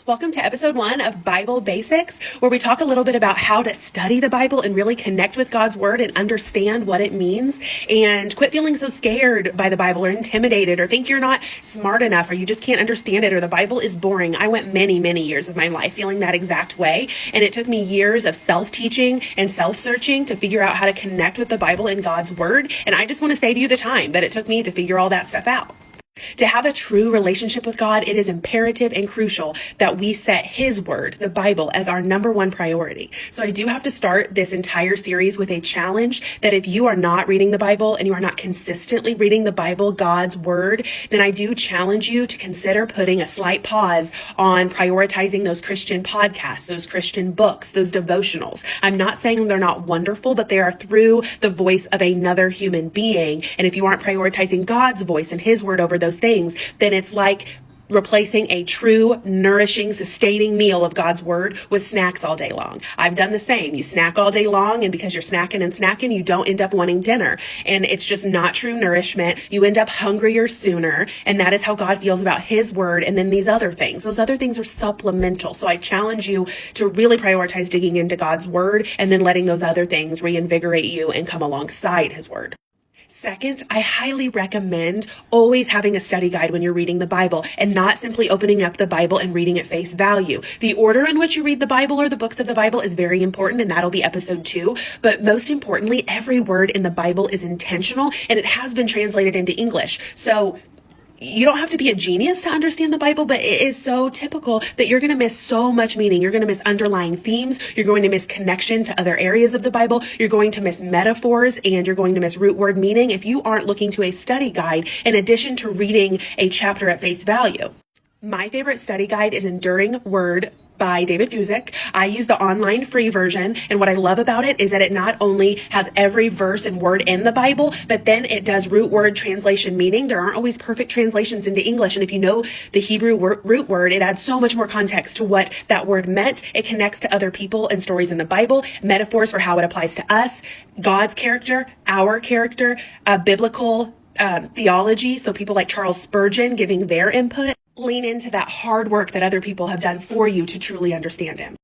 Welcome to episode 1 of Bible Basics, where we talk a little bit about how to study the Bible and really connect with God's Word and understand what it means, and quit feeling so scared by the Bible or intimidated or think you're not smart enough or you just can't understand it or the Bible is boring. I went many years of my life feeling that exact way, and it took me years of self-teaching and self-searching to figure out how to connect with the Bible and God's Word, and I just want to save you the time that it took me to figure all that stuff out. To have a true relationship with God, it is imperative and crucial that we set His Word, the Bible, as our number one priority. So I do have to start this entire series with a challenge that if you are not reading the Bible and you are not consistently reading the Bible, God's Word, then I do challenge you to consider putting a slight pause on prioritizing those Christian podcasts, those Christian books, those devotionals. I'm not saying they're not wonderful, but they are through the voice of another human being. And if you aren't prioritizing God's voice and His Word over those things, then it's like replacing a true, nourishing, sustaining meal of God's Word with snacks all day long. I've done the same. You snack all day long, and because you're snacking, you don't end up wanting dinner. And it's just not true nourishment. You end up hungrier sooner, and that is how God feels about His Word. And then these other things, those other things are supplemental. So I challenge you to really prioritize digging into God's Word and then letting those other things reinvigorate you and come alongside His Word. Second, I highly recommend always having a study guide when you're reading the Bible and not simply opening up the Bible and reading at face value. The order in which you read the Bible or the books of the Bible is very important, and that'll be episode 2. But most importantly, every word in the Bible is intentional and it has been translated into English. So you don't have to be a genius to understand the Bible, but it is so typical that you're going to miss so much meaning. You're going to miss underlying themes. You're going to miss connection to other areas of the Bible. You're going to miss metaphors, and you're going to miss root word meaning if you aren't looking to a study guide in addition to reading a chapter at face value. My favorite study guide is Enduring Word by David Guzik. I use the online free version, and what I love about it is that it not only has every verse and word in the Bible, but then it does root word translation meaning. There aren't always perfect translations into English, and if you know the Hebrew root word, it adds so much more context to what that word meant. It connects to other people and stories in the Bible, metaphors for how it applies to us, God's character, our character, biblical theology, so people like Charles Spurgeon giving their input. Lean into that hard work that other people have done for you to truly understand Him.